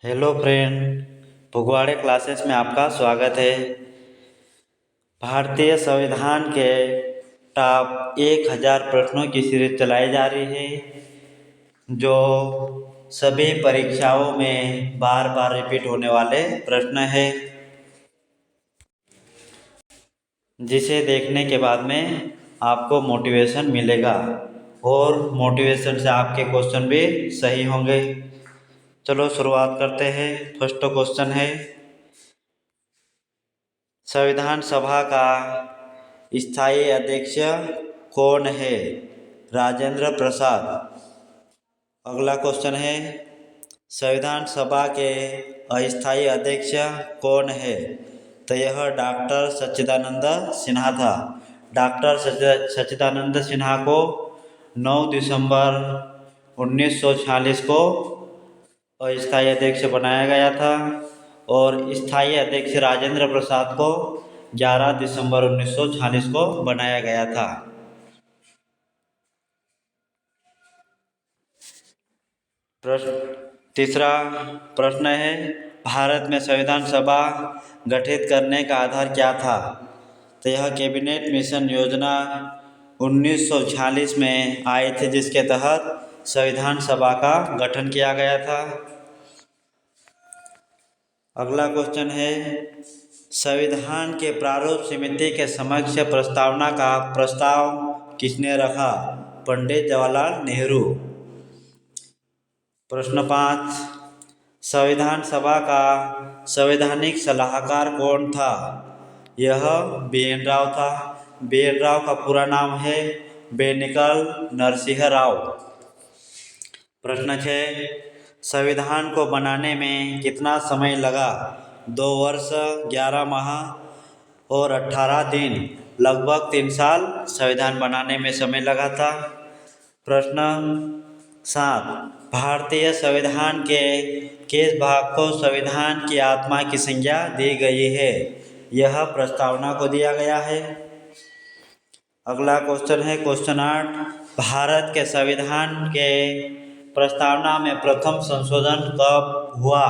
Hello friend, फगवाड़े classes में आपका स्वागत है। भारतीय संविधान के टॉप 1000 प्रश्नों की सीरीज चलाई जा रही है, जो सभी परीक्षाओं में बार बार रिपीट होने वाले प्रश्न है, जिसे देखने के बाद में आपको मोटिवेशन मिलेगा और मोटिवेशन से आपके क्वेश्चन भी सही होंगे। चलो शुरुआत करते हैं। फर्स्ट क्वेश्चन है, संविधान सभा का स्थायी अध्यक्ष कौन है? राजेंद्र प्रसाद। अगला क्वेश्चन है, संविधान सभा के अस्थायी अध्यक्ष कौन है? तो यह डॉक्टर सच्चिदानंद सिन्हा था। डॉक्टर सच्चिदानंद सिन्हा को 9 दिसंबर 1946 को अस्थायी अध्यक्ष बनाया गया था और स्थायी अध्यक्ष राजेंद्र प्रसाद को 11 दिसंबर 1946 को बनाया गया था। तीसरा प्रश्न है, भारत में संविधान सभा गठित करने का आधार क्या था? तो यह कैबिनेट मिशन योजना 1946 में आई थी, जिसके तहत संविधान सभा का गठन किया गया था। अगला क्वेश्चन है, संविधान के प्रारूप समिति के समक्ष प्रस्तावना का प्रस्ताव किसने रखा? पंडित जवाहरलाल नेहरू। प्रश्न 5, संविधान सभा का संवैधानिक सलाहकार कौन था? यह BN राव था। BN राव का पूरा नाम है बेनिकल नरसिंह राव। प्रश्न 6, संविधान को बनाने में कितना समय लगा? 2 वर्ष 11 माह और 18 दिन, लगभग 3 साल संविधान बनाने में समय लगा था। प्रश्न 7, भारतीय संविधान के किस भाग को संविधान की आत्मा की संज्ञा दी गई है? यह प्रस्तावना को दिया गया है। अगला क्वेश्चन है क्वेश्चन 8, भारत के संविधान के प्रस्तावना में प्रथम संशोधन कब हुआ?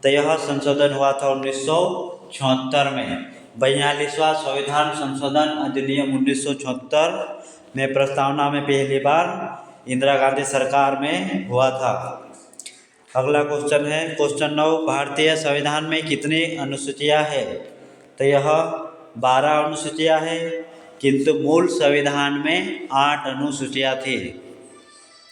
तो यह संशोधन हुआ था 1976 में। 42वां संविधान संशोधन अधिनियम 1976 में प्रस्तावना में पहली बार इंदिरा गांधी सरकार में हुआ था। अगला क्वेश्चन है क्वेश्चन 9, भारतीय संविधान में कितनी अनुसूचियां हैं? तो यह 12 अनुसूचियां हैं, किंतु मूल संविधान में 8 अनुसूचियां थी।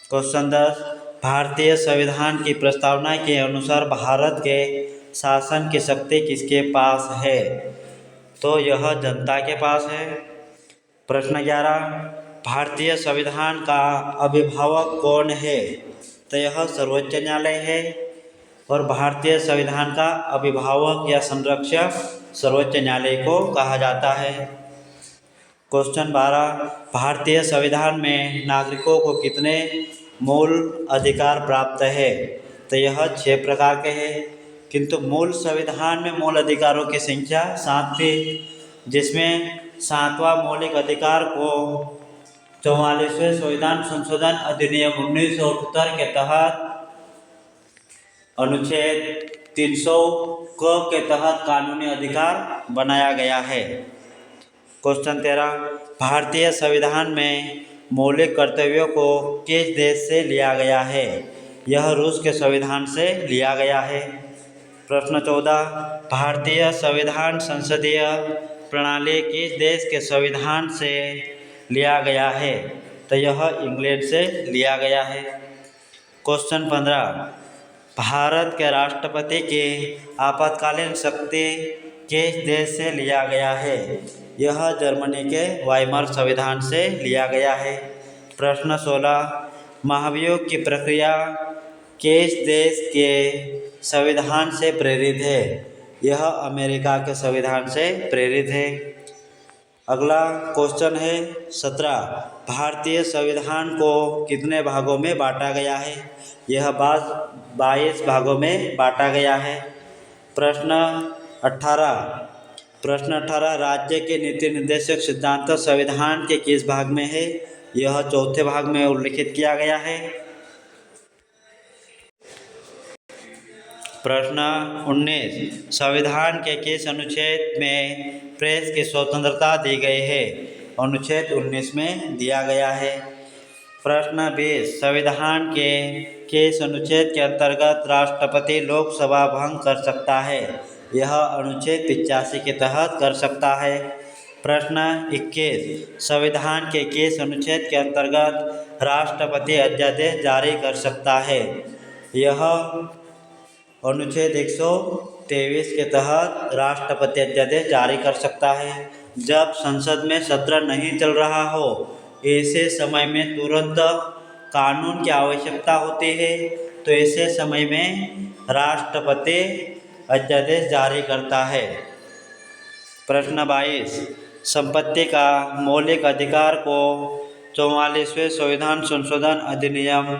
क्वेश्चन 10, भारतीय संविधान की प्रस्तावना के अनुसार भारत के शासन की शक्ति किसके पास है? तो यह जनता के पास है। प्रश्न 11, भारतीय संविधान का अभिभावक कौन है? तो यह सर्वोच्च न्यायालय है और भारतीय संविधान का अभिभावक या संरक्षक सर्वोच्च न्यायालय को कहा जाता है। क्वेश्चन 12, भारतीय संविधान में नागरिकों को कितने मूल अधिकार प्राप्त है? तो यह 6 प्रकार के हैं, किंतु मूल संविधान में मूल अधिकारों की संख्या 7 थी, जिसमें 7वां मौलिक अधिकार को 44वें संविधान संशोधन अधिनियम 1978 के तहत अनुच्छेद 300 के तहत कानूनी अधिकार बनाया गया है। क्वेश्चन 13, भारतीय संविधान में मौलिक कर्तव्यों को किस देश से लिया गया है? यह रूस के संविधान से लिया गया है। प्रश्न 14, भारतीय संविधान संसदीय प्रणाली किस देश के संविधान से लिया गया है? तो यह इंग्लैंड से लिया गया है। क्वेश्चन 15, भारत के राष्ट्रपति की आपातकालीन शक्ति किस देश से लिया गया है? यह जर्मनी के वाइमर संविधान से लिया गया है। प्रश्न 16, महाभियोग की प्रक्रिया किस देश के संविधान से प्रेरित है? यह अमेरिका के संविधान से प्रेरित है। अगला क्वेश्चन है 17, भारतीय संविधान को कितने भागों में बांटा गया है? यह 22 भागों में बांटा गया है। प्रश्न 18, राज्य के नीति निर्देशक सिद्धांत संविधान के किस भाग में है? यह 4थे भाग में उल्लिखित किया गया है। प्रश्न 19 संविधान के किस अनुच्छेद में प्रेस की स्वतंत्रता दी गई है? अनुच्छेद 19 में दिया गया है। प्रश्न 20 संविधान के किस अनुच्छेद के अंतर्गत राष्ट्रपति लोकसभा भंग कर सकता है? यह अनुच्छेद 85 के तहत कर सकता है। प्रश्न 21 संविधान के किस अनुच्छेद के अंतर्गत राष्ट्रपति अध्यादेश जारी कर सकता है? यह अनुच्छेद 123 के तहत राष्ट्रपति अध्यादेश जारी कर सकता है। जब संसद में सत्र नहीं चल रहा हो, ऐसे समय में तुरंत कानून की आवश्यकता होती है, तो ऐसे समय में राष्ट्रपति अध्यादेश जारी करता है। प्रश्न 22 संपत्ति का मौलिक अधिकार को 44वें संविधान संशोधन अधिनियम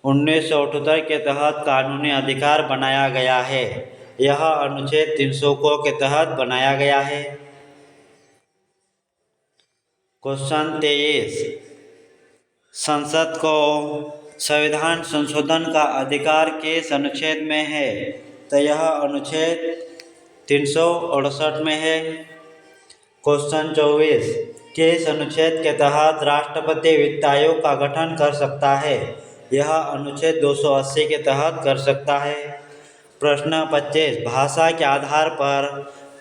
1978 के तहत कानूनी अधिकार बनाया गया है। यह अनुच्छेद 300 के तहत बनाया गया है। क्वेश्चन 23 संसद को संविधान संशोधन का अधिकार किस अनुच्छेद में है? तो यह अनुच्छेद 368 में है। क्वेश्चन 24 किस अनुच्छेद के तहत राष्ट्रपति वित्त आयोग का गठन कर सकता है? यह अनुच्छेद 280 के तहत कर सकता है। प्रश्न 25 भाषा के आधार पर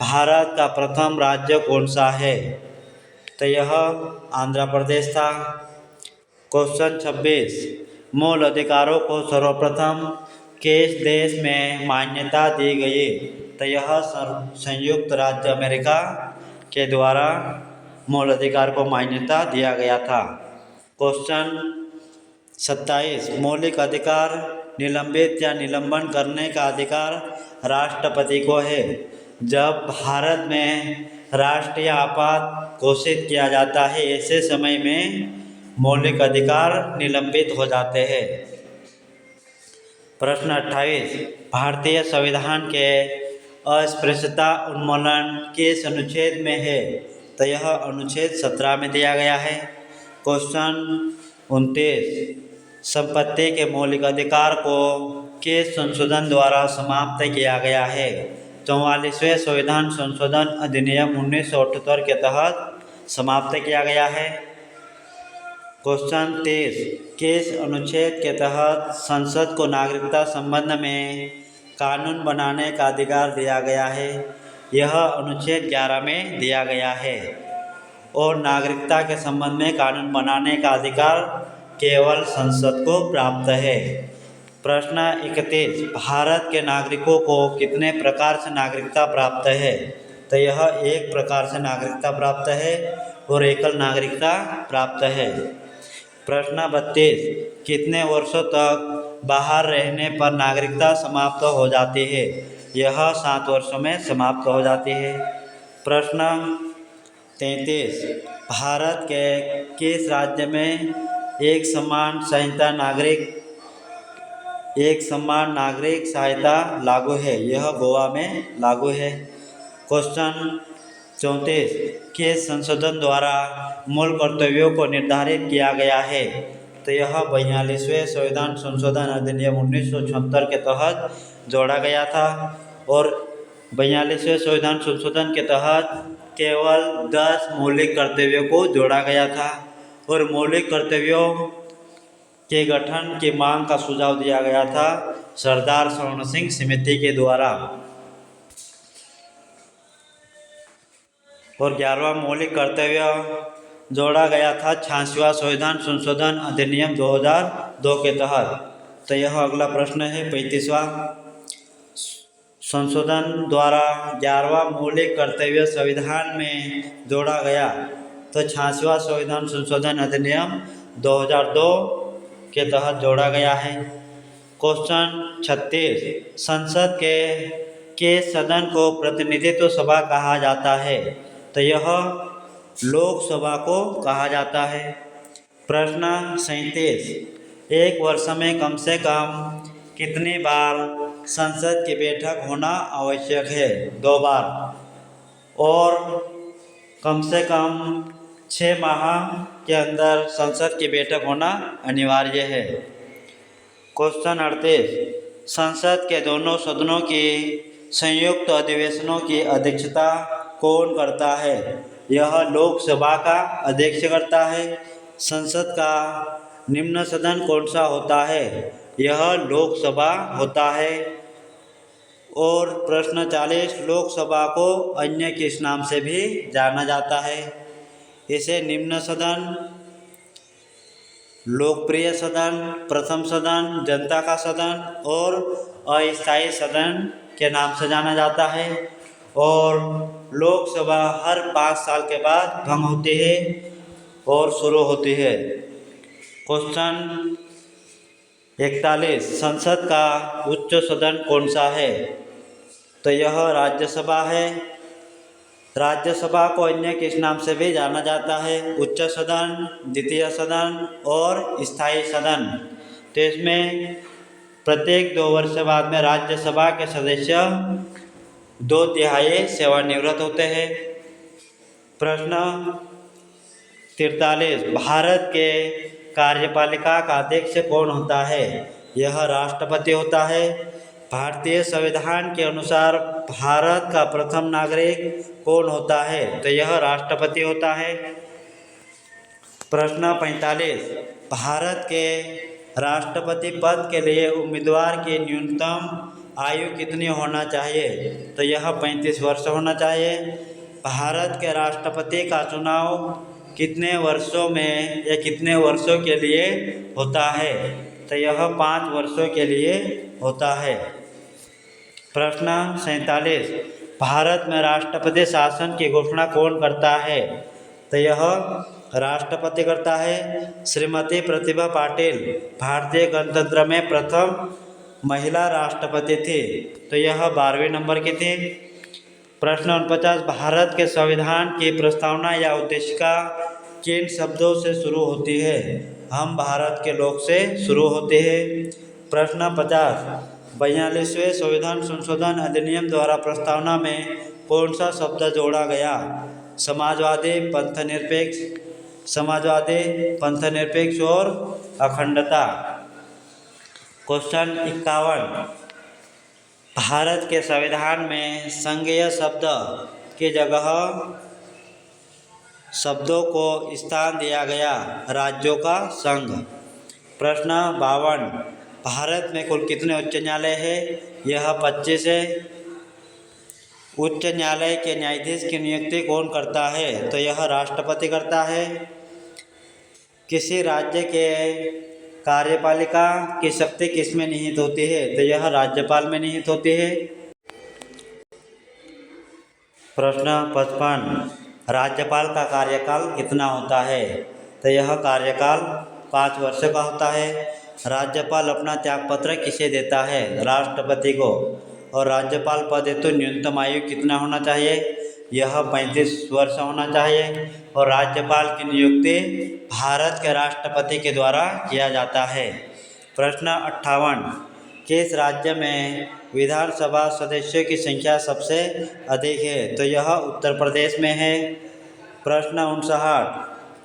भारत का प्रथम राज्य कौन सा है? तो यह आंध्र प्रदेश था। क्वेश्चन 26 मूल अधिकारों को सर्वप्रथम किस देश में मान्यता दी गई? तो यह संयुक्त राज्य अमेरिका के द्वारा मूल अधिकार को मान्यता दिया गया था। क्वेश्चन 27 मौलिक अधिकार निलंबित या निलंबन करने का अधिकार राष्ट्रपति को है। जब भारत में राष्ट्रीय आपात घोषित किया जाता है, ऐसे समय में मौलिक अधिकार निलंबित हो जाते हैं। प्रश्न 28 भारतीय संविधान के अस्पृश्यता उन्मूलन किस अनुच्छेद में है? तो यह अनुच्छेद 17 में दिया गया है। क्वेश्चन 29 संपत्ति के मौलिक अधिकार को किस संशोधन द्वारा समाप्त किया गया है? 44वें संविधान संशोधन अधिनियम 1978 के तहत समाप्त किया गया है। क्वेश्चन 30 किस अनुच्छेद के तहत संसद को नागरिकता संबंध में कानून बनाने का अधिकार दिया गया है? यह अनुच्छेद 11 में दिया गया है। और नागरिकता के संबंध में कानून बनाने का अधिकार केवल संसद को प्राप्त है। प्रश्न 31 भारत के नागरिकों को कितने प्रकार से नागरिकता प्राप्त है? तो यह एक प्रकार से नागरिकता प्राप्त है और एकल नागरिकता प्राप्त है। प्रश्न 32 कितने वर्षों तक बाहर रहने पर नागरिकता समाप्त हो जाती है? यह 7 वर्षों में समाप्त हो जाती है। प्रश्न 33 भारत के किस राज्य में एक समान नागरिक सहायता लागू है? यह गोवा में लागू है। क्वेश्चन 34 किस संशोधन द्वारा मूल कर्तव्यों को निर्धारित किया गया है? तो यह 42वें संविधान संशोधन अधिनियम 1976 के तहत जोड़ा गया था। और 42वें संविधान संशोधन के तहत केवल 10 मौलिक कर्तव्यों को जोड़ा गया था। और मौलिक कर्तव्यों के गठन की मांग का सुझाव दिया गया था सरदार स्वर्ण सिंह समिति के द्वारा। और 11वां मौलिक कर्तव्य जोड़ा गया था 86वां संविधान संशोधन अधिनियम 2002 के तहत। तो यह अगला प्रश्न है 35वां संशोधन द्वारा 11वां मौलिक कर्तव्य संविधान में जोड़ा गया। तो 86वां संविधान संशोधन अधिनियम 2002 के तहत जोड़ा गया है। क्वेश्चन 36 संसद के सदन को प्रतिनिधित्व सभा कहा जाता है? तो यह लोकसभा को कहा जाता है। प्रश्न 37 एक वर्ष में कम से कम कितनी बार संसद की बैठक होना आवश्यक है? 2 बार। और कम से कम 6 माह के अंदर संसद की बैठक होना अनिवार्य है। क्वेश्चन 38 संसद के दोनों सदनों की संयुक्त अधिवेशनों की अध्यक्षता कौन करता है? यह लोकसभा का अध्यक्ष करता है। संसद का निम्न सदन कौन सा होता है? यह लोकसभा होता है। और प्रश्न 40, लोकसभा को अन्य किस नाम से भी जाना जाता है? इसे निम्न सदन, लोकप्रिय सदन, प्रथम सदन, जनता का सदन और अस्थायी सदन के नाम से जाना जाता है। और लोकसभा हर 5 साल के बाद भंग होती है और शुरू होती है। क्वेश्चन 41, संसद का उच्च सदन कौन सा है? तो यह राज्यसभा है। राज्यसभा को अन्य किस नाम से भी जाना जाता है? उच्च सदन, द्वितीय सदन और स्थायी सदन। तो इसमें प्रत्येक 2 वर्ष बाद में राज्यसभा के सदस्य 2/3 सेवानिवृत्त होते हैं। प्रश्न 43, भारत के कार्यपालिका का अध्यक्ष कौन होता है? यह राष्ट्रपति होता है। भारतीय संविधान के अनुसार भारत का प्रथम नागरिक कौन होता है? तो यह राष्ट्रपति होता है। प्रश्न 45, भारत के राष्ट्रपति पद के लिए उम्मीदवार की न्यूनतम आयु कितनी होना चाहिए? तो यह 35 वर्ष होना चाहिए। भारत के राष्ट्रपति का चुनाव कितने वर्षों में या कितने वर्षों के लिए होता है? तो यह 5 वर्षों के लिए होता है। प्रश्न 47, भारत में राष्ट्रपति शासन की घोषणा कौन करता है? तो यह राष्ट्रपति करता है। श्रीमती प्रतिभा पाटिल भारतीय गणतंत्र में प्रथम महिला राष्ट्रपति थी। तो यह 12वें नंबर की थी। प्रश्न 49, भारत के संविधान की प्रस्तावना या उद्देशिका किन शब्दों से शुरू होती है? हम भारत के लोग से शुरू होते हैं। प्रश्न 50, 42वें संविधान संशोधन अधिनियम द्वारा प्रस्तावना में कौन सा शब्द जोड़ा गया? समाजवादी, पंथनिरपेक्ष और अखंडता। क्वेश्चन 51, भारत के संविधान में संघीय शब्द की जगह शब्दों को स्थान दिया गया राज्यों का संघ। प्रश्न 52, भारत में कुल कितने उच्च न्यायालय हैं? यह 25 है। उच्च न्यायालय के न्यायाधीश की नियुक्ति कौन करता है? तो यह राष्ट्रपति करता है। किसी राज्य के कार्यपालिका की शक्ति किस में निहित होती है? तो यह राज्यपाल में निहित होती है। प्रश्न 55, राज्यपाल का कार्यकाल कितना होता है? तो यह कार्यकाल 5 वर्ष का होता है। राज्यपाल अपना त्यागपत्र किसे देता है? राष्ट्रपति को। और राज्यपाल पद हेतु न्यूनतम आयु कितना होना चाहिए? यह 35 वर्ष होना चाहिए। और राज्यपाल की नियुक्ति भारत के राष्ट्रपति के द्वारा किया जाता है। प्रश्न 58, किस राज्य में विधानसभा सदस्यों की संख्या सबसे अधिक है? तो यह उत्तर प्रदेश में है। प्रश्न 59,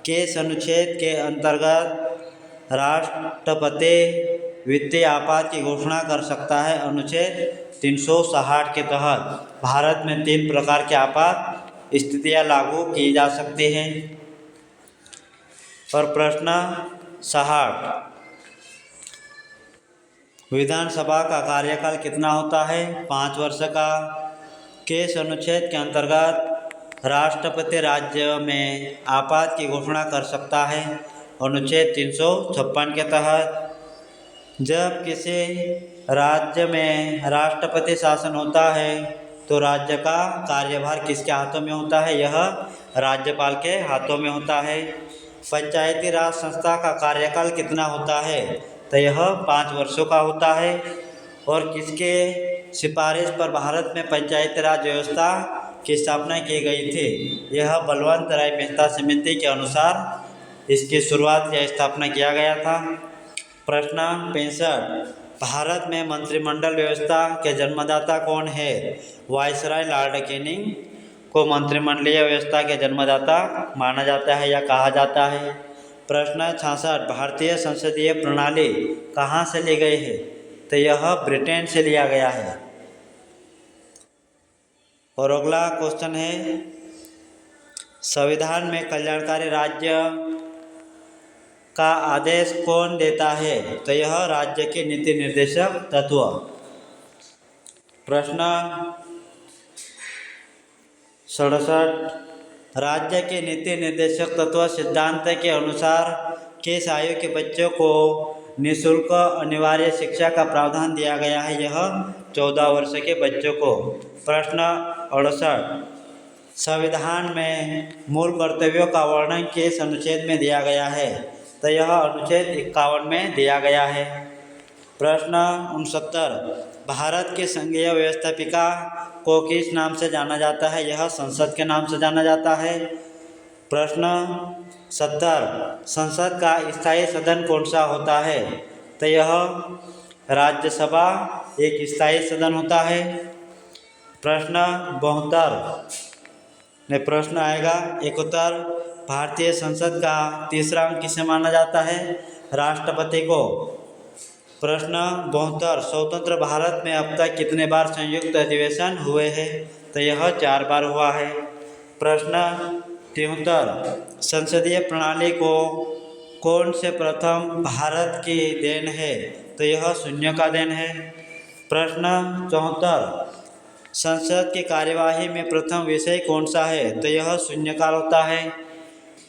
किस अनुच्छेद के अंतर्गत राष्ट्रपति वित्तीय आपात की घोषणा कर सकता है? अनुच्छेद 360 के तहत भारत में 3 प्रकार के आपात स्थितियां लागू की जा सकती हैं। और प्रश्न 60, विधानसभा का कार्यकाल कितना होता है? 5 वर्ष का। किस अनुच्छेद के अंतर्गत राष्ट्रपति राज्य में आपात की घोषणा कर सकता है? अनुच्छेद 356 के तहत। जब किसी राज्य में राष्ट्रपति शासन होता है तो राज्य का कार्यभार किसके हाथों में होता है? यह राज्यपाल के हाथों में होता है। पंचायती राज संस्था का कार्यकाल कितना होता है? तो यह 5 वर्षों का होता है। और किसके सिफारिश पर भारत में पंचायती राज व्यवस्था की स्थापना की गई थी? यह बलवंत राय मेहता समिति के अनुसार इसकी शुरुआत या स्थापना किया गया था। प्रश्न 65, भारत में मंत्रिमंडल व्यवस्था के जन्मदाता कौन है? वायसराय लॉर्ड कैनिंग को मंत्रिमंडलीय व्यवस्था के जन्मदाता माना जाता है या कहा जाता है। प्रश्न 66, भारतीय संसदीय प्रणाली कहाँ से ली गई है? तो यह ब्रिटेन से लिया गया है। और अगला क्वेश्चन है, संविधान में कल्याणकारी राज्य का आदेश कौन देता है? तो यह राज्य के नीति निर्देशक तत्व। प्रश्न 67, राज्य के नीति निर्देशक तत्व सिद्धांत के अनुसार किस आयु के बच्चों को निःशुल्क अनिवार्य शिक्षा का प्रावधान दिया गया है? यह 14 वर्ष के बच्चों को। प्रश्न 68, संविधान में मूल कर्तव्यों का वर्णन किस अनुच्छेद में दिया गया है? तो यह अनुच्छेद 51 में दिया गया है। प्रश्न 69, भारत की संघीय व्यवस्थापिका को किस नाम से जाना जाता है? यह संसद के नाम से जाना जाता है। प्रश्न 70, संसद का स्थायी सदन कौन सा होता है? तो यह राज्यसभा एक स्थायी सदन होता है। प्रश्न 72 में प्रश्न आएगा 71, भारतीय संसद का तीसरा अंग किसे माना जाता है? राष्ट्रपति को। प्रश्न 72, स्वतंत्र भारत में अब तक कितने बार संयुक्त अधिवेशन हुए हैं? तो यह 4 बार हुआ है। प्रश्न 73, संसदीय प्रणाली को कौन से प्रथम भारत की देन है? तो यह शून्य का देन है। प्रश्न 74, संसद की कार्यवाही में प्रथम विषय कौन सा है? तो यह शून्यकाल होता है।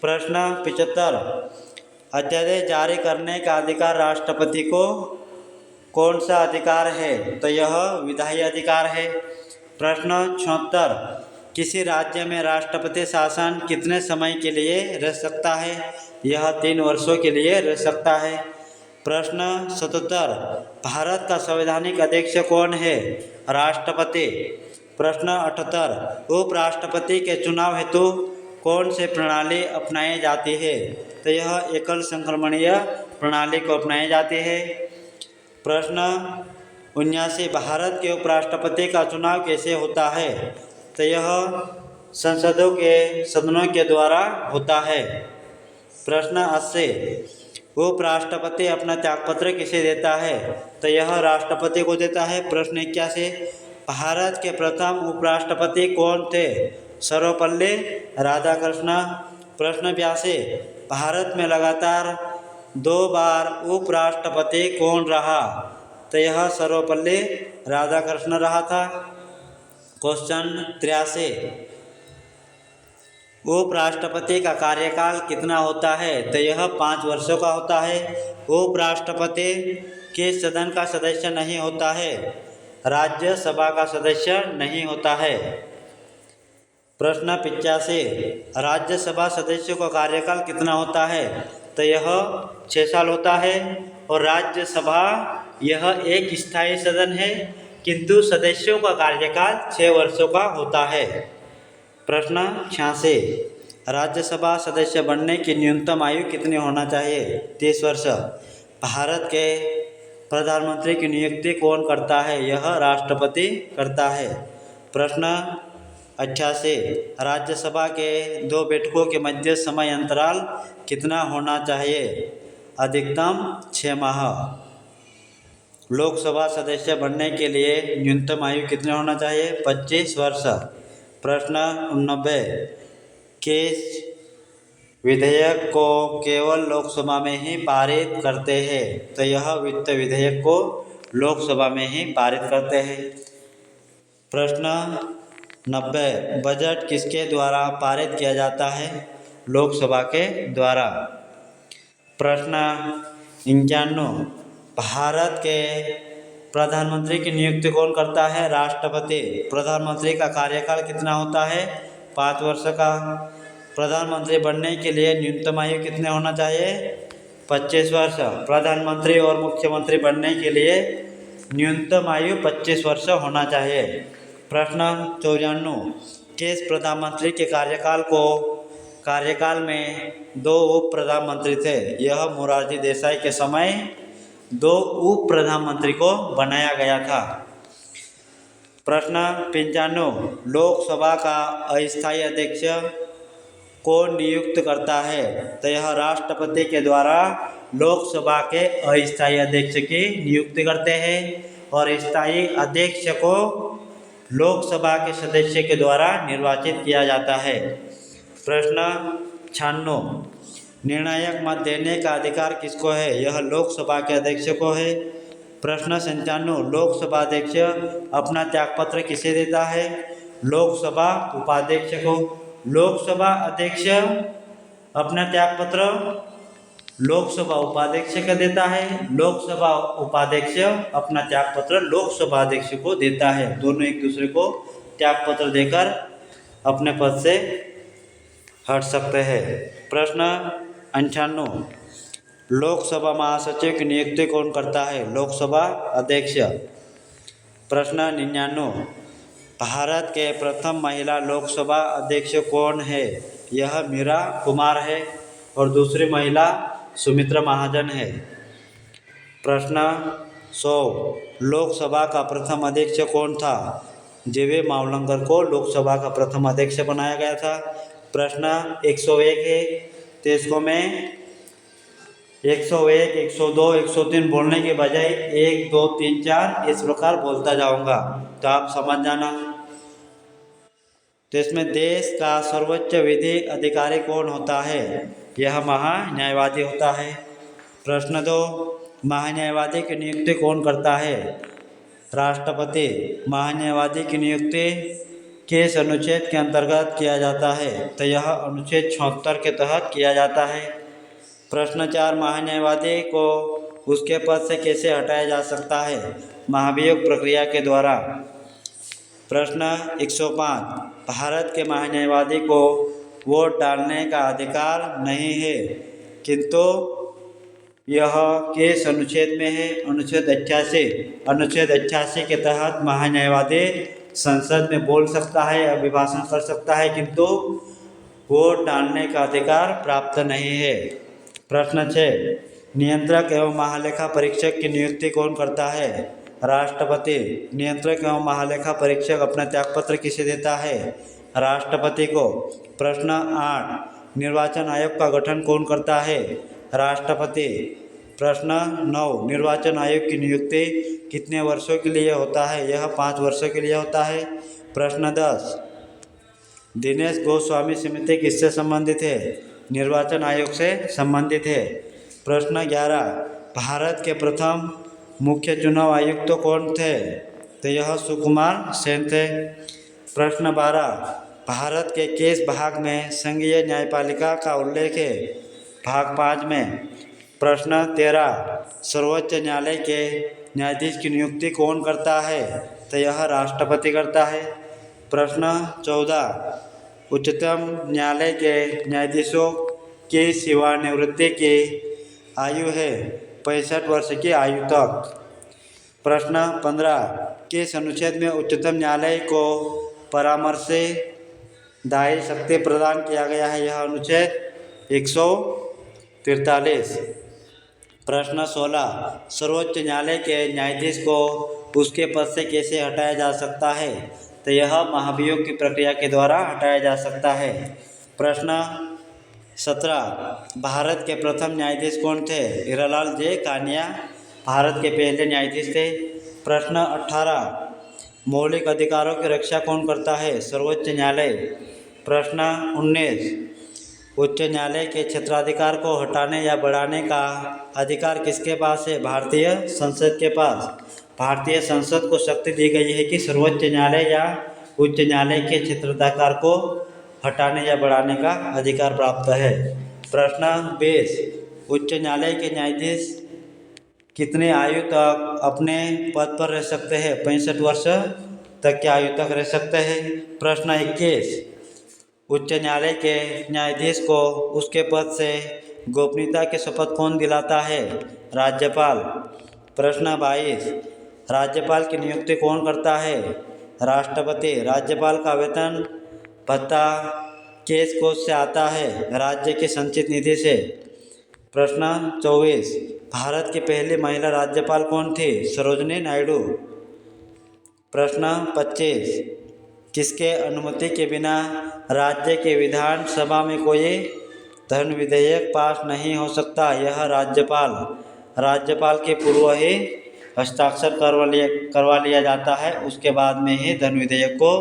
प्रश्न 75, अध्यादेश जारी करने का अधिकार राष्ट्रपति को कौन सा अधिकार है? तो यह विधायी अधिकार है। प्रश्न 76, किसी राज्य में राष्ट्रपति शासन कितने समय के लिए रह सकता है? यह 3 वर्षों के लिए रह सकता है। प्रश्न 77, भारत का संवैधानिक अध्यक्ष कौन है? राष्ट्रपति। प्रश्न 78, उपराष्ट्रपति के चुनाव हेतु कौन से प्रणाली अपनाई जाती है? तो यह एकल संक्रमणीय प्रणाली को अपनाई जाती है। प्रश्न 79, भारत के उपराष्ट्रपति का चुनाव कैसे होता है? तो यह संसदों के सदनों के द्वारा होता है। प्रश्न 80, उपराष्ट्रपति अपना त्यागपत्र किसे देता है? तो यह राष्ट्रपति को देता है। प्रश्न 81, भारत के प्रथम उपराष्ट्रपति कौन थे? सर्वपल्ली राधाकृष्ण। प्रश्न 82, भारत में लगातार 2 बार उपराष्ट्रपति कौन रहा? तो यह सर्वपल्ली राधाकृष्ण रहा था। क्वेश्चन 83, उपराष्ट्रपति का कार्यकाल कितना होता है? तो यह 5 वर्षों का होता है। उपराष्ट्रपति किस सदन का सदस्य नहीं होता है? राज्यसभा का सदस्य नहीं होता है। प्रश्न 85, राज्यसभा सदस्यों का कार्यकाल कितना होता है? तो यह 6 साल होता है। और राज्यसभा यह एक स्थायी सदन है, किंतु सदस्यों का कार्यकाल 6 वर्षों का होता है। प्रश्न 86, राज्यसभा सदस्य बनने की न्यूनतम आयु कितनी होना चाहिए? 30 वर्ष। भारत के प्रधानमंत्री की नियुक्ति कौन करता है? यह राष्ट्रपति करता है। प्रश्न 88, राज्यसभा के 2 बैठकों के मध्य समय अंतराल कितना होना चाहिए? अधिकतम 6 माह। लोकसभा सदस्य बनने के लिए न्यूनतम आयु कितनी होना चाहिए? 25 वर्ष। प्रश्न 89, किस विधेयक को केवल लोकसभा में ही पारित करते हैं? तो यह वित्त विधेयक को लोकसभा में ही पारित करते हैं। प्रश्न 90, बजट किसके द्वारा पारित किया जाता है? लोकसभा के द्वारा। प्रश्न 91, भारत के प्रधानमंत्री की नियुक्ति कौन करता है? राष्ट्रपति। प्रधानमंत्री का कार्यकाल कितना होता है? 5 वर्ष का। प्रधानमंत्री बनने के लिए न्यूनतम आयु कितने होना चाहिए? 25 वर्ष। प्रधानमंत्री और मुख्यमंत्री बनने के लिए न्यूनतम आयु 25 वर्ष होना चाहिए। प्रश्न 94, किस प्रधानमंत्री के कार्यकाल में 2 उप प्रधानमंत्री थे? यह मोरारजी देसाई के समय 2 उप प्रधानमंत्री को बनाया गया था। प्रश्न 95, लोकसभा का अस्थायी अध्यक्ष कौन नियुक्त करता है? तो यह राष्ट्रपति के द्वारा लोकसभा के अस्थायी अध्यक्ष की नियुक्ति करते हैं और स्थायी अध्यक्ष को लोकसभा के सदस्य के द्वारा निर्वाचित किया जाता है। प्रश्न 96, निर्णायक मत देने का अधिकार किसको है? यह लोकसभा के अध्यक्ष को है। प्रश्न 97, लोकसभा अध्यक्ष अपना त्यागपत्र किसे देता है? लोकसभा उपाध्यक्ष को। लोकसभा अध्यक्ष अपना त्यागपत्र लोकसभा उपाध्यक्ष को देता है। लोकसभा उपाध्यक्ष अपना त्यागपत्र लोकसभा अध्यक्ष को देता है। दोनों एक दूसरे को त्यागपत्र देकर अपने पद से हट सकते हैं। प्रश्न 98, लोकसभा महासचिव की नियुक्ति कौन करता है? लोकसभा अध्यक्ष। प्रश्न 99, भारत के प्रथम महिला लोकसभा अध्यक्ष कौन है? यह मीरा कुमार है और दूसरी महिला सुमित्रा महाजन है। प्रश्न 100, लोकसभा का प्रथम अध्यक्ष कौन था? जेवे मावलंकर को लोकसभा का प्रथम अध्यक्ष बनाया गया था। प्रश्न 101 है, तो इसको मैं 101, 102, 103 बोलने के बजाय 1, 2, 3, 4 इस प्रकार बोलता जाऊंगा, तो आप समझ जाना। तो इसमें देश का सर्वोच्च विधि अधिकारी कौन होता है? यह महान्यायवादी होता है। प्रश्न 2, महान्यायवादी की नियुक्ति कौन करता है? राष्ट्रपति। महान्यायवादी की नियुक्ति किस अनुच्छेद के अंतर्गत किया जाता है? तो यह अनुच्छेद 76 के तहत किया जाता है। प्रश्न 4, महान्यायवादी को उसके पद से कैसे हटाया जा सकता है? महाभियोग प्रक्रिया के द्वारा। प्रश्न 105, भारत के महान्यायवादी को वोट डालने का अधिकार नहीं है, किंतु यह किस अनुच्छेद में है? अनुच्छेद 88। अनुच्छेद 88 के तहत महान्यायवादी संसद में बोल सकता है, अभिभाषण कर सकता है, किंतु वोट डालने का अधिकार प्राप्त नहीं है। प्रश्न 6, नियंत्रक एवं महालेखा परीक्षक की नियुक्ति कौन करता है? राष्ट्रपति। नियंत्रक एवं महालेखा परीक्षक अपना त्यागपत्र किसे देता है? राष्ट्रपति को। प्रश्न 8, निर्वाचन आयोग का गठन कौन करता है? राष्ट्रपति। प्रश्न 9, निर्वाचन आयोग की नियुक्ति कितने वर्षों के लिए होता है? यह 5 वर्षों के लिए होता है। प्रश्न 10, दिनेश गोस्वामी समिति किससे संबंधित है? निर्वाचन आयोग से संबंधित है। प्रश्न 11, भारत के प्रथम मुख्य चुनाव आयुक्त तो कौन थे? तो यह सुकुमार सेन थे। प्रश्न 12, भारत के किस भाग में संघीय न्यायपालिका का उल्लेख है? भाग 5 में। प्रश्न 13, सर्वोच्च न्यायालय के न्यायाधीश की नियुक्ति कौन करता है? तो यह राष्ट्रपति करता है। प्रश्न 14, उच्चतम न्यायालय के न्यायाधीशों की सेवानिवृत्ति की आयु है 65 वर्ष की आयु तक। प्रश्न 15, किस अनुच्छेद में उच्चतम न्यायालय को परामर्श दायी शक्ति प्रदान किया गया है? यह अनुच्छेद 143। प्रश्न 16, सर्वोच्च न्यायालय के न्यायाधीश को उसके पद से कैसे हटाया जा सकता है? तो यह महाभियोग की प्रक्रिया के द्वारा हटाया जा सकता है। प्रश्न 17, भारत के प्रथम न्यायाधीश कौन थे? हीरालाल जे कानिया भारत के पहले न्यायाधीश थे। प्रश्न 18, मौलिक अधिकारों की रक्षा कौन करता है? सर्वोच्च न्यायालय। प्रश्न 19, उच्च न्यायालय के क्षेत्राधिकार को हटाने या बढ़ाने का अधिकार किसके पास है? भारतीय संसद के पास। भारतीय संसद को शक्ति दी गई है कि सर्वोच्च न्यायालय या उच्च न्यायालय के क्षेत्राधिकार को हटाने या बढ़ाने का अधिकार प्राप्त है। प्रश्न 20, उच्च न्यायालय के न्यायाधीश कितने आयु तक अपने पद पर रह सकते हैं? 65 वर्ष तक की आयु तक रह सकते हैं। प्रश्न 21, उच्च न्यायालय के न्यायाधीश को उसके पद से गोपनीयता की शपथ कौन दिलाता है? राज्यपाल। प्रश्न 22, राज्यपाल की नियुक्ति कौन करता है? राष्ट्रपति। राज्यपाल का वेतन भत्ता किस कोष से आता है? राज्य के संचित निधि से। प्रश्न 24, भारत की पहली महिला राज्यपाल कौन थी? सरोजिनी नायडू। प्रश्न 25, किसके अनुमति के बिना राज्य के विधानसभा में कोई धन विधेयक पास नहीं हो सकता, यह राज्यपाल के पूर्व ही हस्ताक्षर करवा लिया जाता है, उसके बाद में ही धन विधेयक को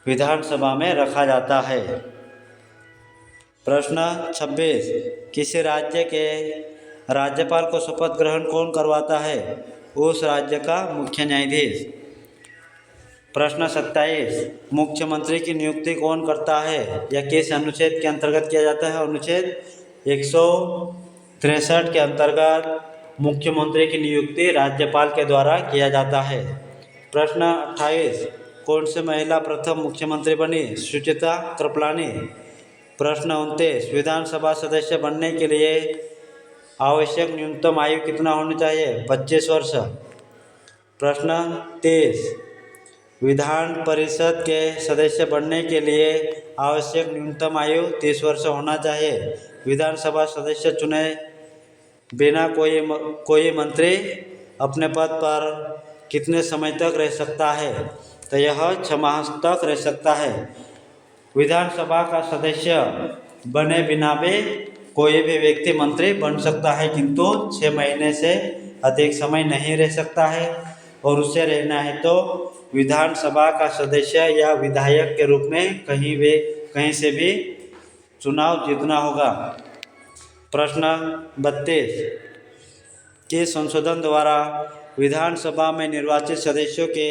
विधानसभा में रखा जाता है। प्रश्न 26, किसी राज्य के राज्यपाल को शपथ ग्रहण कौन करवाता है? उस राज्य का मुख्य न्यायाधीश। प्रश्न 27, मुख्यमंत्री की नियुक्ति कौन करता है? यह किस अनुच्छेद के अंतर्गत किया जाता है? अनुच्छेद 163 के अंतर्गत मुख्यमंत्री की नियुक्ति राज्यपाल के द्वारा किया जाता है। प्रश्न 28, कौन सी महिला प्रथम मुख्यमंत्री बनी? सुचित्रा कृपलानी। प्रश्न 29, विधानसभा सदस्य बनने के लिए आवश्यक न्यूनतम आयु कितना होनी चाहिए? 25 वर्ष। प्रश्न 30, विधान परिषद के सदस्य बनने के लिए आवश्यक न्यूनतम आयु 30 वर्ष होना चाहिए। विधानसभा सदस्य चुने बिना कोई मंत्री अपने पद पर कितने समय तक रह सकता है? तो यह 6 माह तक रह सकता है। विधानसभा का सदस्य बने बिना भी कोई भी व्यक्ति मंत्री बन सकता है, किंतु 6 महीने से अधिक समय नहीं रह सकता है, और उसे रहना है तो विधानसभा का सदस्य या विधायक के रूप में कहीं से भी चुनाव जीतना होगा। प्रश्न 32, किस संशोधन द्वारा विधानसभा में निर्वाचित सदस्यों के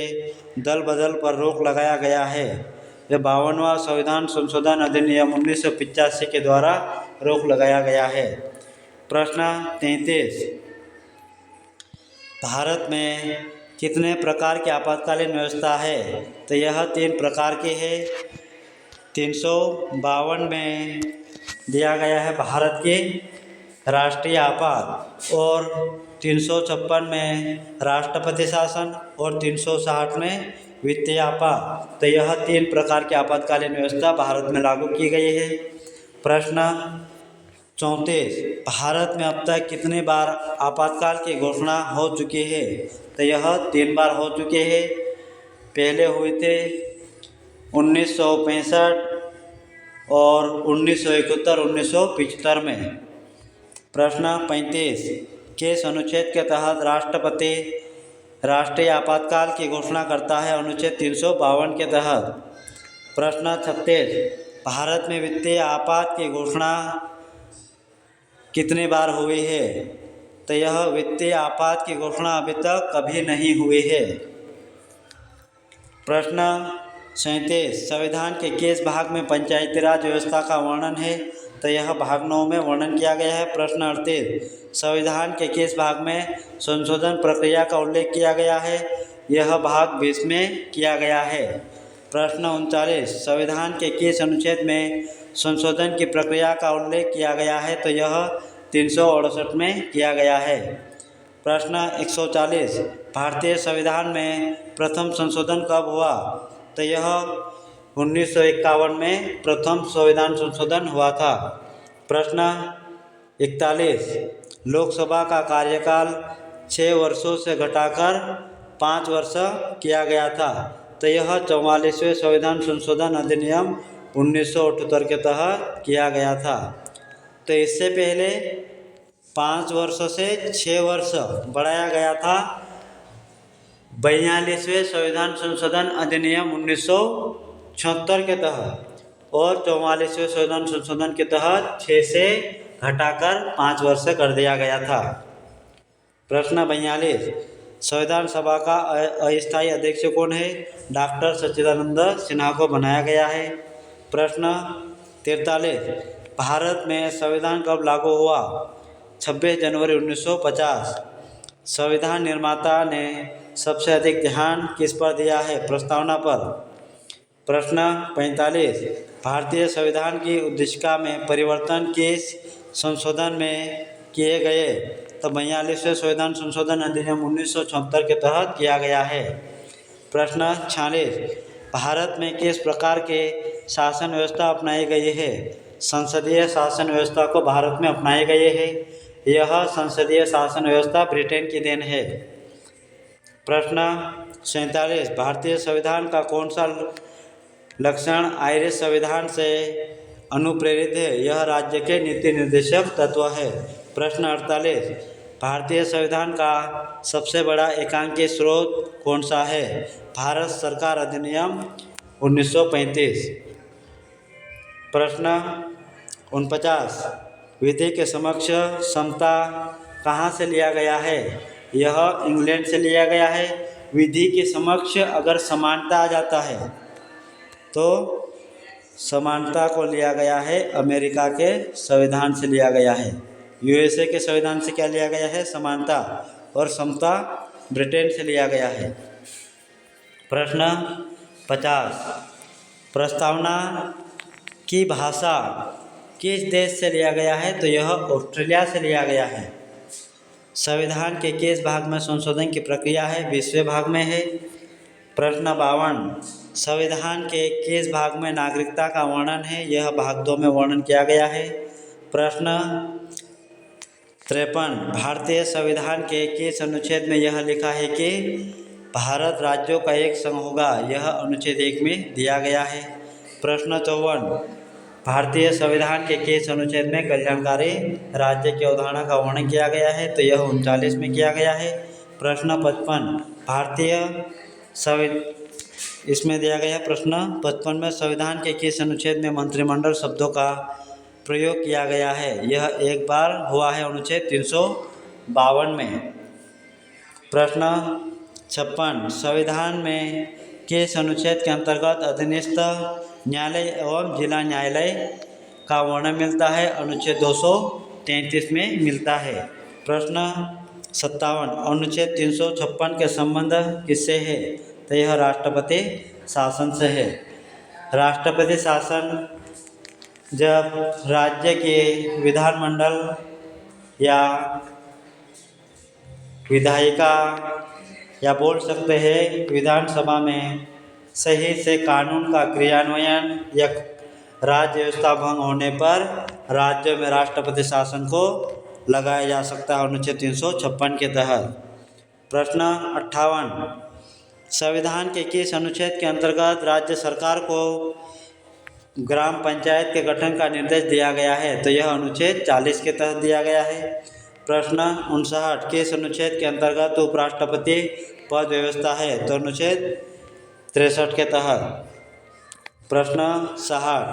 दल बदल पर रोक लगाया गया है? यह 52वां संविधान संशोधन अधिनियम 1985 के द्वारा रोक लगाया गया है। प्रश्न 33, भारत में कितने प्रकार की आपातकालीन व्यवस्था है? तो यह 3 प्रकार की है। 352 में दिया गया है भारत की राष्ट्रीय आपात, और 356 में राष्ट्रपति शासन, और 360 में वित्तीय आपात। तो यह 3 प्रकार की आपातकालीन व्यवस्था भारत में लागू की गई है। प्रश्न 34, भारत में अब तक कितनी बार आपातकाल की घोषणा हो चुकी है? तो यह 3 बार हो चुके हैं। पहले हुए थे 1965 और 1971, 1975 में। प्रश्न 35, किस अनुच्छेद के तहत राष्ट्रपति राष्ट्रीय आपातकाल की घोषणा करता है? अनुच्छेद 352 के तहत। प्रश्न 36, भारत में वित्तीय आपात की घोषणा कितनी बार हुई है? तो यह वित्तीय आपात की घोषणा अभी तक कभी नहीं हुई है। प्रश्न 37, संविधान के किस भाग में पंचायती राज व्यवस्था का वर्णन है? तो यह भाग 9 में वर्णन किया गया है। प्रश्न 38, संविधान के किस भाग में संशोधन प्रक्रिया का उल्लेख किया गया है? यह भाग 20 में किया गया है। प्रश्न 39, संविधान के किस अनुच्छेद में संशोधन की प्रक्रिया का उल्लेख किया गया है? तो यह 368 में किया गया है। प्रश्न 140, भारतीय संविधान में प्रथम संशोधन कब हुआ? तो यह 1951 में प्रथम संविधान संशोधन हुआ था। प्रश्न 41, लोकसभा का कार्यकाल 6 वर्षों से घटाकर 5 वर्ष किया गया था। तो यह 44वें संविधान संशोधन अधिनियम 1978 के तहत किया गया था। तो इससे पहले 5 वर्षों से 6 वर्ष बढ़ाया गया था 42वें संविधान संशोधन अधिनियम 1976 के तहत, और 44वें संविधान संशोधन के तहत 6 से घटाकर 5 वर्ष कर दिया गया था। प्रश्न 42, संविधान सभा का अस्थायी अध्यक्ष कौन है? डॉक्टर सच्चिदानंद सिन्हा को बनाया गया है। प्रश्न 43, भारत में संविधान कब लागू हुआ? 26 जनवरी 1950। संविधान निर्माता ने सबसे अधिक ध्यान किस पर दिया है? प्रस्तावना पर। प्रश्न 45, भारतीय संविधान की उद्देशिका में परिवर्तन किस संशोधन में किए गए? तो 42वें संविधान संशोधन अधिनियम 1976 के तहत किया गया है। प्रश्न 46, भारत में किस प्रकार के शासन व्यवस्था अपनाई गई है? संसदीय शासन व्यवस्था को भारत में अपनाए गए है। यह संसदीय शासन व्यवस्था ब्रिटेन की देन है। प्रश्न 47, भारतीय संविधान का कौन सा लक्षण आयरिश संविधान से अनुप्रेरित है। यह राज्य के नीति निर्देशक तत्व है। प्रश्न 48, भारतीय संविधान का सबसे बड़ा एकांकीय स्रोत कौन सा है? भारत सरकार अधिनियम 1935। प्रश्न 49, विधि के समक्ष समता कहाँ से लिया गया है? यह इंग्लैंड से लिया गया है। विधि के समक्ष अगर समानता आ जाता है तो समानता को लिया गया है अमेरिका के संविधान से लिया गया है। यूएसए के संविधान से क्या लिया गया है? समानता। और समता ब्रिटेन से लिया गया है। प्रश्न 50, प्रस्तावना की भाषा किस देश से लिया गया है? तो यह ऑस्ट्रेलिया से लिया गया है। संविधान के किस भाग में संशोधन की प्रक्रिया है? 20वें भाग में है। प्रश्न 52, संविधान के किस भाग में नागरिकता का वर्णन है? यह भाग 2 में वर्णन किया गया है। प्रश्न 53, भारतीय संविधान के किस अनुच्छेद में यह लिखा है कि भारत राज्यों का एक संघ होगा? यह अनुच्छेद 1 में दिया गया है। प्रश्न 54, भारतीय संविधान के किस अनुच्छेद में कल्याणकारी राज्य की अवधारणा का वर्णन किया गया है? तो यह 39 में किया गया है। प्रश्न 55, इसमें दिया गया है प्रश्न 55 में संविधान के किस अनुच्छेद में मंत्रिमंडल शब्दों का प्रयोग किया गया है? यह एक बार हुआ है अनुच्छेद 352 में। प्रश्न 56, संविधान में किस अनुच्छेद के अंतर्गत अधीनस्थ न्यायालय एवं जिला न्यायालय का वर्णन मिलता है? अनुच्छेद 233 में मिलता है। प्रश्न 57, अनुच्छेद 356 के संबंध किससे है? तो यह राष्ट्रपति शासन से है। राष्ट्रपति शासन जब राज्य के विधानमंडल या विधायिका या बोल सकते हैं विधानसभा में सही से कानून का क्रियान्वयन या राज्य व्यवस्था भंग होने पर राज्य में राष्ट्रपति शासन को लगाया जा सकता है अनुच्छेद 356 के तहत। प्रश्न 58, संविधान के किस अनुच्छेद के अंतर्गत राज्य सरकार को ग्राम पंचायत के गठन का निर्देश दिया गया है? तो यह अनुच्छेद 40 के तहत दिया गया है। प्रश्न 59, किस अनुच्छेद के अंतर्गत उपराष्ट्रपति पद व्यवस्था है? तो अनुच्छेद 63 के तहत। प्रश्न 60,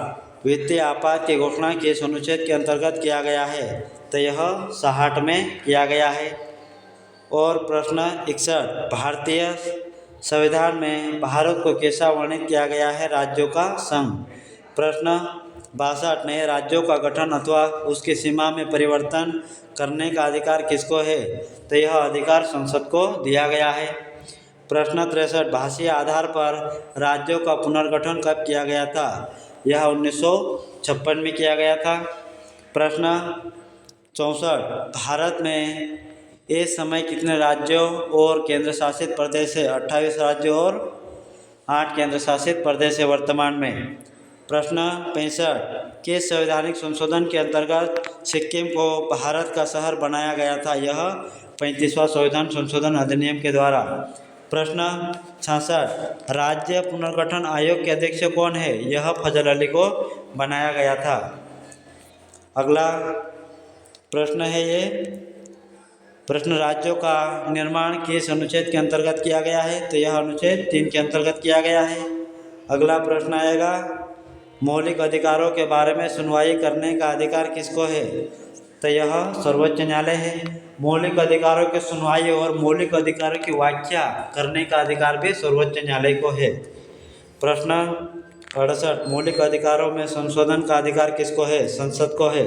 वित्तीय आपात की घोषणा किस अनुच्छेद के अंतर्गत किया गया है? तो यह 60 में किया गया है। और प्रश्न 61, भारतीय संविधान में भारत को कैसा वर्णित किया गया है? राज्यों का संघ। प्रश्न 62, नए राज्यों का गठन अथवा उसकी सीमा में परिवर्तन करने का अधिकार किसको है? तो यह अधिकार संसद को दिया गया है। प्रश्न 63, भाषीय आधार पर राज्यों का पुनर्गठन कब किया गया था? यह 1956 में किया गया था। प्रश्न 64, भारत में इस समय कितने राज्यों और केंद्र शासित प्रदेश है? 28 राज्यों और 8 केंद्र शासित प्रदेश है वर्तमान में। प्रश्न 65, किस संवैधानिक संशोधन के अंतर्गत सिक्किम को भारत का शहर बनाया गया था? यह 35वां संविधान संशोधन अधिनियम के द्वारा। प्रश्न 66, राज्य पुनर्गठन आयोग के अध्यक्ष कौन है? यह फजल अली को बनाया गया था। अगला प्रश्न है ये, प्रश्न राज्यों का निर्माण किस अनुच्छेद के अंतर्गत किया गया है? तो यह अनुच्छेद 3 के अंतर्गत किया गया है। अगला प्रश्न आएगा, मौलिक अधिकारों के बारे में सुनवाई करने का अधिकार किसको है? तो यह सर्वोच्च न्यायालय है। मौलिक अधिकारों की सुनवाई और मौलिक अधिकारों की व्याख्या करने का अधिकार भी सर्वोच्च न्यायालय को है। प्रश्न 68, मौलिक अधिकारों में संशोधन का अधिकार किसको है? संसद को है।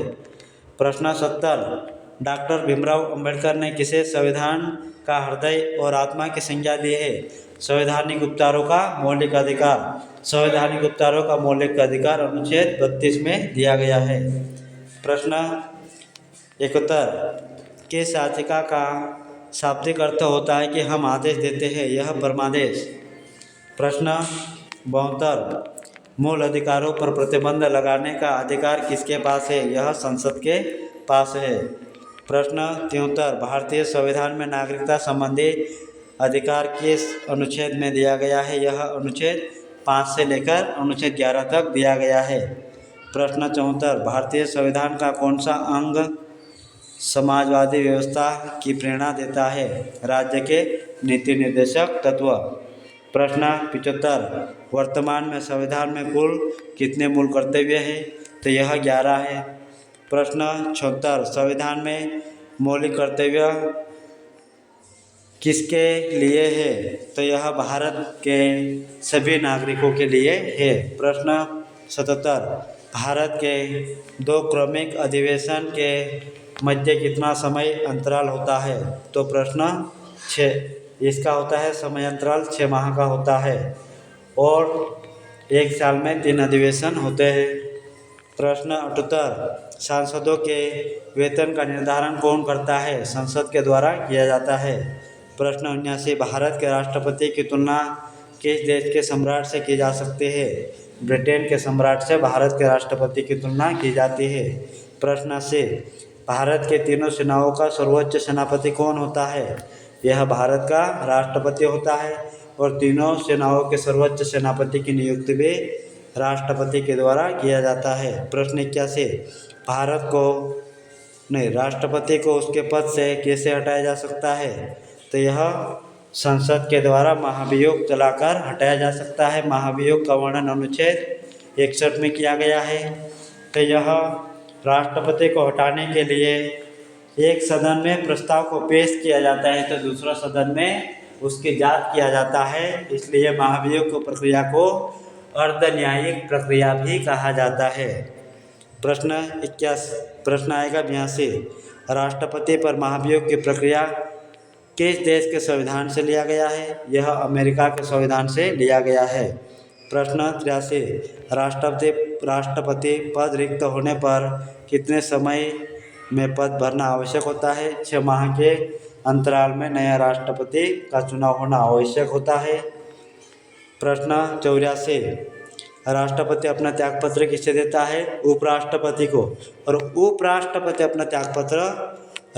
प्रश्न 70, डॉक्टर भीमराव अंबेडकर ने किसे संविधान का हृदय और आत्मा की संज्ञा दी है? संवैधानिक उपचारों का मौलिक अधिकार। संवैधानिक उपचारों का मौलिक अधिकार अनुच्छेद 32 में दिया गया है। प्रश्न 71, किस याचिका का शाब्दिक अर्थ होता है कि हम आदेश देते हैं? यह परमादेश। प्रश्न 72, मूल अधिकारों पर प्रतिबंध लगाने का अधिकार किसके पास है? यह संसद के पास है। प्रश्न 73, भारतीय संविधान में नागरिकता संबंधी अधिकार किस अनुच्छेद में दिया गया है? यह अनुच्छेद 5 से लेकर अनुच्छेद 11 तक दिया गया है। प्रश्न 74, भारतीय संविधान का कौन सा अंग समाजवादी व्यवस्था की प्रेरणा देता है? राज्य के नीति निर्देशक तत्व। प्रश्न 75, वर्तमान में संविधान में कुल कितने मूल कर्तव्य हैं? तो यह 11 है। प्रश्न 76, संविधान में मौलिक कर्तव्य किसके लिए है? तो यह भारत के सभी नागरिकों के लिए है। प्रश्न 77, भारत के 2 क्रमिक अधिवेशन के मध्य कितना समय अंतराल होता है? तो प्रश्न 6, इसका होता है समय अंतराल 6 माह का होता है और 1 साल में 3 अधिवेशन होते हैं। प्रश्न 78, सांसदों के वेतन का निर्धारण कौन करता है? संसद के द्वारा किया जाता है। प्रश्न 79, भारत के राष्ट्रपति की तुलना किस देश के सम्राट से की जा सकती है? ब्रिटेन के सम्राट से भारत के राष्ट्रपति की तुलना की जाती है। प्रश्न 80, भारत के तीनों सेनाओं का सर्वोच्च सेनापति कौन होता है? यह भारत का राष्ट्रपति होता है और तीनों सेनाओं के सर्वोच्च सेनापति की नियुक्ति भी राष्ट्रपति के द्वारा किया जाता है। प्रश्न 81, राष्ट्रपति को उसके पद से कैसे हटाया जा सकता है? तो यह संसद के द्वारा महाभियोग चलाकर हटाया जा सकता है। महाभियोग का वर्णन अनुच्छेद 61 में किया गया है। तो यह राष्ट्रपति को हटाने के लिए एक सदन में प्रस्ताव को पेश किया जाता है तो दूसरा सदन में उसकी जांच किया जाता है, इसलिए महाभियोग प्रक्रिया को अर्ध न्यायिक प्रक्रिया भी कहा जाता है। प्रश्न 81, प्रश्न आएगा 82, राष्ट्रपति पर महाभियोग की प्रक्रिया किस देश के संविधान से लिया गया है? यह अमेरिका के संविधान से लिया गया है। प्रश्न 83, राष्ट्रपति पद रिक्त होने पर कितने समय में पद भरना आवश्यक होता है? 6 माह के अंतराल में नया राष्ट्रपति का चुनाव होना आवश्यक होता है। प्रश्न 84, राष्ट्रपति अपना त्यागपत्र किसे देता है? उपराष्ट्रपति को, और उपराष्ट्रपति अपना त्यागपत्र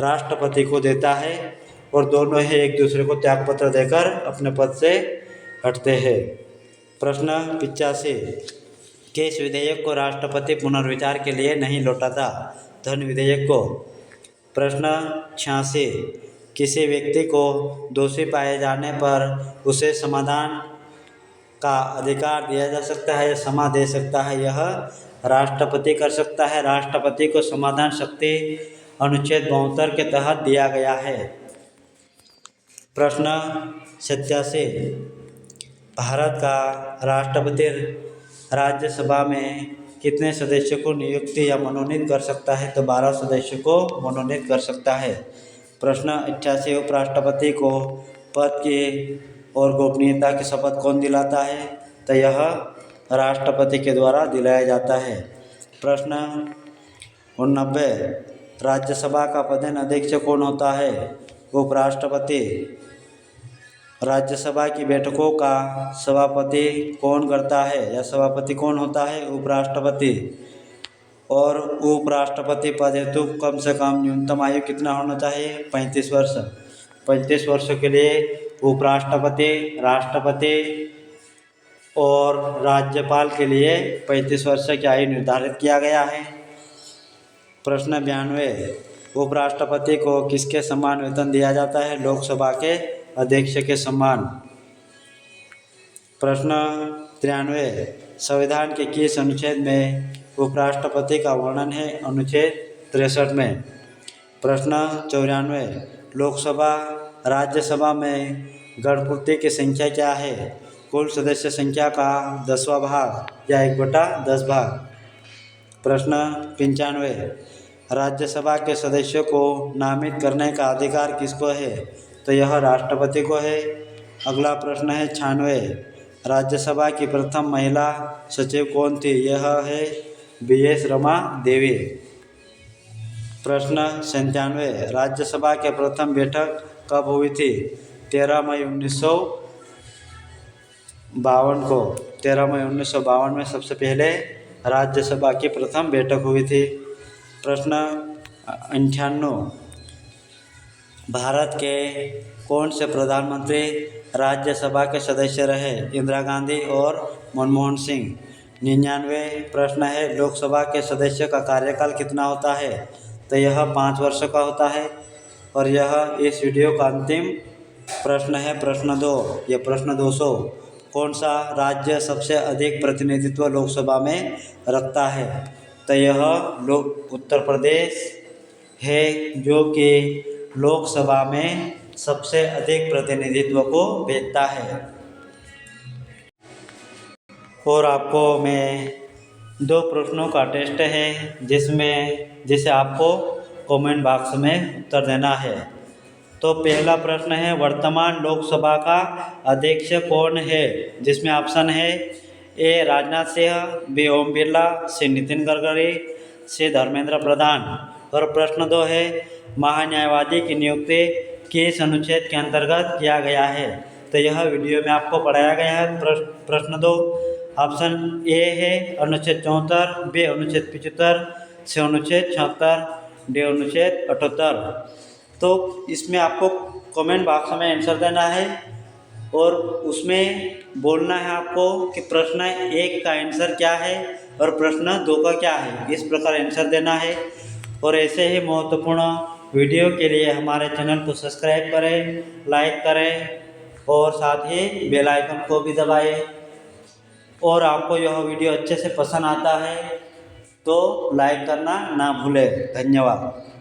राष्ट्रपति को देता है और दोनों ही एक दूसरे को त्यागपत्र देकर अपने पद से हटते हैं। प्रश्न 85, किस विधेयक को राष्ट्रपति पुनर्विचार के लिए नहीं लौटाता? धन विधेयक को। प्रश्न 86, किसी व्यक्ति को दोषी पाए जाने पर उसे समाधान का अधिकार दिया जा सकता है या क्षमा दे सकता है? यह राष्ट्रपति कर सकता है। राष्ट्रपति को समाधान शक्ति अनुच्छेद 72 के तहत दिया गया है। प्रश्न 87, भारत का राष्ट्रपति राज्यसभा में कितने सदस्यों को नियुक्ति या मनोनीत कर सकता है? तो 12 सदस्यों को मनोनीत कर सकता है। प्रश्न 88, उपराष्ट्रपति को पद की और गोपनीयता की शपथ कौन दिलाता है? तो यह राष्ट्रपति के द्वारा दिलाया जाता है। प्रश्न 89, राज्यसभा का प्रधान अध्यक्ष कौन होता है? उपराष्ट्रपति। राज्यसभा की बैठकों का सभापति कौन करता है या सभापति कौन होता है? उपराष्ट्रपति। और उपराष्ट्रपति पद हेतु कम से कम न्यूनतम आयु कितना होना चाहिए? 35 वर्ष। 35 वर्षों के लिए उपराष्ट्रपति, राष्ट्रपति और राज्यपाल के लिए 35 वर्ष की आयु निर्धारित किया गया है। प्रश्न 92, उपराष्ट्रपति को किसके समान वेतन दिया जाता है? लोकसभा के अध्यक्ष के समान। प्रश्न 93, संविधान के किस अनुच्छेद में उपराष्ट्रपति का वर्णन है? अनुच्छेद 63 में। प्रश्न 94, लोकसभा राज्यसभा में गणपूर्ति की संख्या क्या है? कुल सदस्य संख्या का 10वां भाग या 1/10 भाग। प्रश्न 95, राज्यसभा के सदस्यों को नामित करने का अधिकार किसको है? तो यह राष्ट्रपति को है। अगला प्रश्न है 96, राज्यसभा की प्रथम महिला सचिव कौन थी? यह है BS रमा देवी। प्रश्न 97, राज्यसभा के प्रथम बैठक कब हुई थी? 13 मई 1952 को। 13 मई 1952 में सबसे पहले राज्यसभा की प्रथम बैठक हुई थी। प्रश्न 98, भारत के कौन से प्रधानमंत्री राज्यसभा के सदस्य रहे? इंदिरा गांधी और मनमोहन सिंह। 99 प्रश्न है, लोकसभा के सदस्य का कार्यकाल कितना होता है? तो यह 5 वर्ष का होता है। और यह इस वीडियो का अंतिम प्रश्न है, प्रश्न 2। यह प्रश्न 200, कौन सा राज्य सबसे अधिक प्रतिनिधित्व लोकसभा में रखता है? तो यह उत्तर प्रदेश है, जो कि लोकसभा में सबसे अधिक प्रतिनिधित्व को भेजता है। और आपको मैं 2 प्रश्नों का टेस्ट है, जिसे आपको कमेंट बॉक्स में उत्तर देना है। तो पहला प्रश्न है, वर्तमान लोकसभा का अध्यक्ष कौन है? जिसमें ऑप्शन है ए राजनाथ सिंह, बी ओम बिरला, सी नितिन गडकरी, सी धर्मेंद्र प्रधान। और प्रश्न 2 है, महान्यायवादी की नियुक्ति किस अनुच्छेद के अंतर्गत किया गया है? तो यह वीडियो में आपको पढ़ाया गया है। प्रश्न 2 ऑप्शन ए है अनुच्छेद 74, बी अनुच्छेद 75, सी अनुच्छेद 76, डी अनुच्छेद 78। तो इसमें आपको कमेंट बॉक्स में आंसर देना है और उसमें बोलना है आपको कि प्रश्न 1 का आंसर क्या है और प्रश्न 2 का क्या है। इस प्रकार आंसर देना है। और ऐसे ही महत्वपूर्ण वीडियो के लिए हमारे चैनल को सब्सक्राइब करें, लाइक करें और साथ ही बेल आइकन को भी दबाएं। और आपको यह वीडियो अच्छे से पसंद आता है तो लाइक करना ना भूलें। धन्यवाद।